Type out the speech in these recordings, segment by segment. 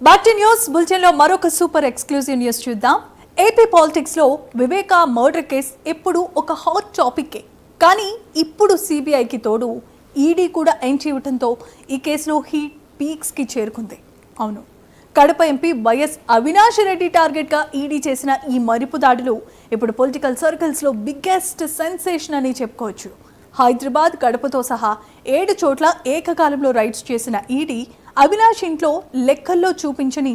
Back to news bulletin లో మరొక super exclusive news చూద్దాం. ఏపీ పాలిటిక్స్ లో వివేక మర్డర్ కేస్ ఎప్పుడు ఒక హాట్ టాపిక్. కానీ ఇప్పుడు సిబిఐకి తోడు ఈడీ కూడా ఎంట్రీ ఇవ్వడంతో ఈ కేసులో హీట్ పీక్స్ కి చేరుకుంది. అవును, Kadapa MP YS Avinash Reddy target గా ఈడీ చేసిన ఈ మరిపు దాడులు ఇప్పుడు పొలిటికల్ సర్కిల్స్ లో బిగ్గెస్ట్ సెన్సేషన్ అని చెప్పుకోవచ్చు. హైదరాబాద్, కడపతో సహా 7 చోట్ల ఏకకాలంలో రైడ్స్ చేసిన ఈడీ అవినాష్ ఇంట్లో లెక్కల్లో చూపించని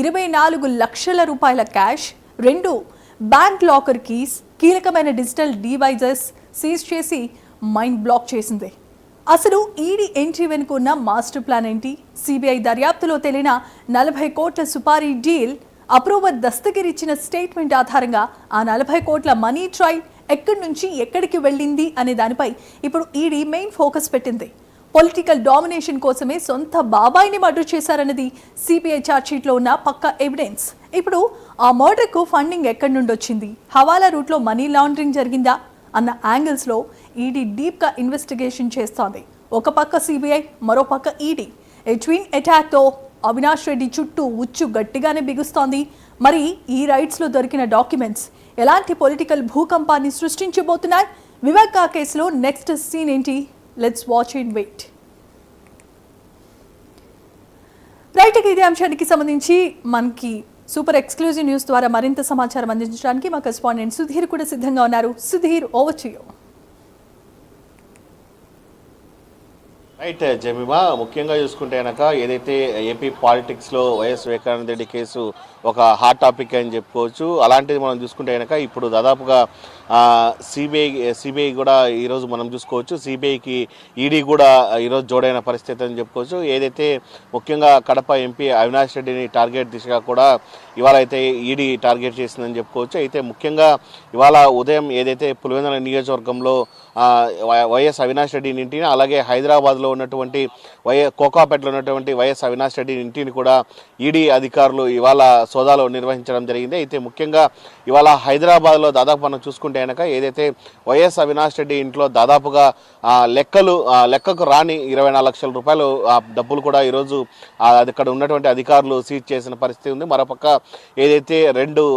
24 లక్షల రూపాయల క్యాష్, 2 బ్యాంక్ లాకర్ కీస్, కీలకమైన డిజిటల్ డివైజెస్ సీజ్ చేసి మైండ్ బ్లాక్ చేసింది. అసలు ఈడీ ఎంట్రీ వెనుక ఉన్న మాస్టర్ ప్లాన్ ఏంటి? సిబిఐ దర్యాప్తులో తేలిన 40 కోట్ల సుపారీ డీల్, అప్రూవర్ దస్తగిరి ఇచ్చిన స్టేట్మెంట్ ఆధారంగా ఆ 40 కోట్ల మనీ ట్రయల్ ఎక్కడి నుంచి ఎక్కడికి వెళ్ళింది అనే దానిపై ఇప్పుడు ఈడీ మెయిన్ ఫోకస్ పెట్టింది. పొలిటికల్ డామినేషన్ కోసమే సొంత బాబాయిని మర్డర్ చేశారన్నది సిబిఐ ఛార్జ్షీట్లో ఉన్న పక్కా ఎవిడెన్స్. ఇప్పుడు ఆ మర్డర్కు ఫండింగ్ ఎక్కడి నుండి వచ్చింది, హవాలా రూట్లో మనీ లాండరింగ్ జరిగిందా అన్న యాంగిల్స్లో ఈడీ డీప్గా ఇన్వెస్టిగేషన్ చేస్తోంది. ఒక పక్క సిబిఐ, మరో పక్క ఈడీ. ట్విన్ అటాక్తో అవినాష్ రెడ్డి చుట్టూ ఉచ్చు గట్టిగానే బిగుస్తోంది. మరి ఈ రైట్స్లో దొరికిన డాక్యుమెంట్స్ ఎలాంటి పొలిటికల్ భూకంపాన్ని సృష్టించబోతున్నాయి? వివేకా కేసులో నెక్స్ట్ సీన్ ఏంటి? Let's watch and wait. Right, ఇదే అంశానికి సంబంధించి మనకి సూపర్ ఎక్స్క్లూజివ్ న్యూస్ ద్వారా మరింత సమాచారం అందించడానికి మా కరెస్పాండెంట్ సుధీర్ కూడా సిద్ధంగా ఉన్నారు. Sudheer, over to you. Right Jemimah, ముఖ్యంగా చూసుకుంటే కనుక ఏదైతే ఏపీ పాలిటిక్స్లో వైఎస్ వివేకానంద రెడ్డి కేసు ఒక హాట్ టాపిక్ అని చెప్పుకోవచ్చు. అలాంటిది మనం చూసుకుంటే కనుక ఇప్పుడు దాదాపుగా సిబిఐ కూడా ఈరోజు మనం చూసుకోవచ్చు. సిబిఐకి ఈడీ కూడా ఈరోజు జోడైన పరిస్థితి అని చెప్పుకోవచ్చు. ఏదైతే ముఖ్యంగా కడప ఎంపీ అవినాష్ రెడ్డిని టార్గెట్ దిశగా కూడా ఇవాళ అయితే ఈడీ టార్గెట్ చేసిందని చెప్పుకోవచ్చు. అయితే ముఖ్యంగా ఇవాళ ఉదయం ఏదైతే పులివెందుల నియోజకవర్గంలో వైఎస్ అవినాష్ రెడ్డి ఇంటిని, అలాగే హైదరాబాద్లో ఉన్నటువంటి కోకాపేటలో ఉన్నటువంటి వైఎస్ అవినాష్ రెడ్డి ఇంటిని కూడా ఈడీ అధికారులు ఇవాళ సోదాలు నిర్వహించడం జరిగింది. అయితే ముఖ్యంగా ఇవాళ హైదరాబాద్లో దాదాపు మనం చూసుకుంటే కనుక ఏదైతే వైఎస్ అవినాష్ రెడ్డి ఇంట్లో దాదాపుగా లెక్కకు రాని 24 లక్షల రూపాయలు డబ్బులు కూడా ఈరోజు అక్కడ ఉన్నటువంటి అధికారులు సీజ్ చేసిన పరిస్థితి ఉంది. మరోపక్క ఏదైతే 2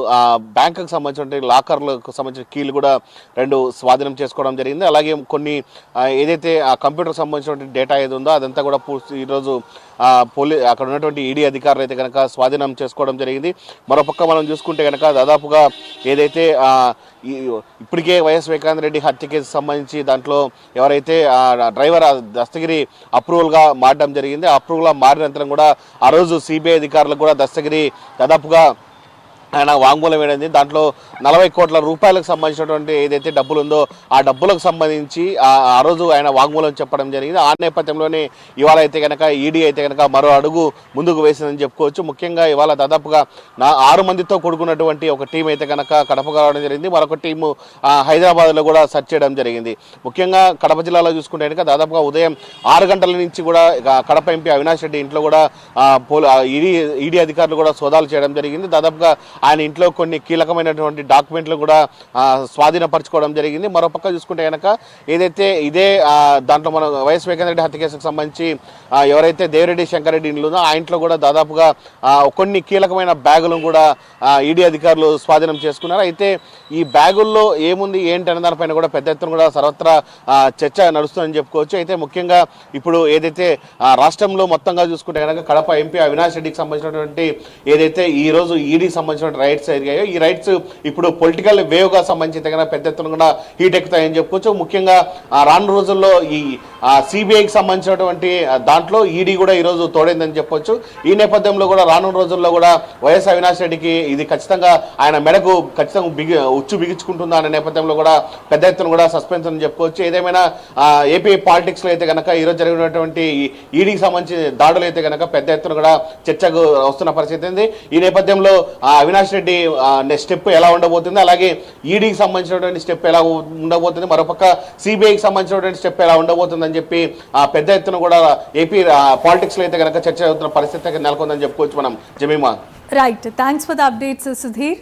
బ్యాంకుకు సంబంధించిన లాకర్లకు సంబంధించిన కీలు కూడా 2 స్వాధీనం చేసుకోవడం జరిగింది. అలాగే కొన్ని ఏదైతే ఆ కంప్యూటర్కి సంబంధించినటువంటి డేటా ఏది ఉందో అదంతా కూడా ఈరోజు అక్కడ ఉన్నటువంటి ఈడీ అధికారులు అయితే కనుక స్వాధీనం చేసుకోవడం జరిగింది. మరోపక్క మనం చూసుకుంటే కనుక దాదాపుగా ఏదైతే ఇప్పటికే వైఎస్ వివేకానంద రెడ్డి హత్య కేసు సంబంధించి దాంట్లో ఎవరైతే డ్రైవర్ దస్తగిరి అప్రూవల్గా మారడం జరిగింది. అప్రూవల్గా మారినంతరం కూడా ఆ రోజు సిబిఐ అధికారులకు కూడా దస్తగిరి దాదాపుగా ఆయన వాంగ్మూలం వేయడింది. దాంట్లో 40 కోట్ల రూపాయలకు సంబంధించినటువంటి ఏదైతే డబ్బులు ఉందో ఆ డబ్బులకు సంబంధించి ఆ రోజు ఆయన వాంగ్మూలం చెప్పడం జరిగింది. ఆ నేపథ్యంలోనే ఇవాళ అయితే కనుక ఈడీ అయితే కనుక మరో అడుగు ముందుకు వేసిందని చెప్పుకోవచ్చు. ముఖ్యంగా ఇవాళ దాదాపుగా 6 మందితో కూడుకున్నటువంటి ఒక టీం అయితే కనుక కడప రావడం జరిగింది. మరొక టీము హైదరాబాద్లో కూడా సెర్చ్ చేయడం జరిగింది. ముఖ్యంగా కడప జిల్లాలో చూసుకుంటే కనుక దాదాపుగా ఉదయం 6 గంటల నుంచి కూడా కడప ఎంపీ అవినాష్ రెడ్డి ఇంట్లో కూడా ఈడీ అధికారులు కూడా సోదాలు చేయడం జరిగింది. దాదాపుగా ఆయన ఇంట్లో కొన్ని కీలకమైనటువంటి డాక్యుమెంట్లు కూడా స్వాధీనపరచుకోవడం జరిగింది. మరోపక్క చూసుకుంటే కనుక ఏదైతే ఇదే దాంట్లో మనం వైఎస్ వివేకానంద రెడ్డి హత్య కేసుకు సంబంధించి ఎవరైతే దేవిరెడ్డి శంకర్ రెడ్డి ఇంట్లో ఉందో ఆ ఇంట్లో కూడా దాదాపుగా కొన్ని కీలకమైన బ్యాగులను కూడా ఈడీ అధికారులు స్వాధీనం చేసుకున్నారు. అయితే ఈ బ్యాగుల్లో ఏముంది ఏంటి అనే దానిపైన కూడా పెద్ద ఎత్తున కూడా సర్వత్రా చర్చ నడుస్తుందని చెప్పుకోవచ్చు. అయితే ముఖ్యంగా ఇప్పుడు ఏదైతే రాష్ట్రంలో మొత్తంగా చూసుకుంటే కనుక కడప ఎంపీ అవినాష్ రెడ్డికి సంబంధించినటువంటి ఏదైతే ఈ రోజు ఈడీకి సంబంధించిన రైట్స్ ఎదిగాయో ఈ రైట్స్ ఇప్పుడు పొలిటికల్ వేవ్గా సంబంధించి పెద్ద ఎత్తున కూడా హీట్ ఎక్కుతాయని చెప్పుకోవచ్చు. ముఖ్యంగా రాను రోజుల్లో ఈ సిబిఐకి సంబంధించినటువంటి దాంట్లో ఈడీ కూడా ఈరోజు తోడైందని చెప్పొచ్చు. ఈ నేపథ్యంలో కూడా రానున్న రోజుల్లో కూడా వైఎస్ అవినాష్ రెడ్డికి ఇది ఖచ్చితంగా ఆయన మెడకు ఖచ్చితంగా ఉచ్చు బిగించుకుంటుందా అనే నేపథ్యంలో కూడా పెద్ద ఎత్తున కూడా సస్పెన్స్ అని చెప్పుకోవచ్చు. ఏదేమైనా ఏపీ పాలిటిక్స్లో అయితే కనుక ఈరోజు జరిగినటువంటి ఈడీకి సంబంధించిన దాడులు అయితే కనుక పెద్ద ఎత్తున కూడా చర్చకు వస్తున్న పరిస్థితి ఉంది. ఈ నేపథ్యంలో అవినాష్ రెడ్డి స్టెప్ ఎలా ఉండబోతుంది, అలాగే ఈడీకి సంబంధించినటువంటి స్టెప్ ఎలా ఉండబోతుంది, మరోపక్క సిబిఐకి సంబంధించినటువంటి స్టెప్ ఎలా ఉండబోతుంది అని చెప్పి పెద్ద ఎత్తున కూడా ఏపీ పాలిటిక్స్ లో అయితే కనుక చర్చ అవుతున్న పరిస్థితి నెలకొందని చెప్పుకోవచ్చు మనం. Jemimah, right, thanks for the updates Sudheer.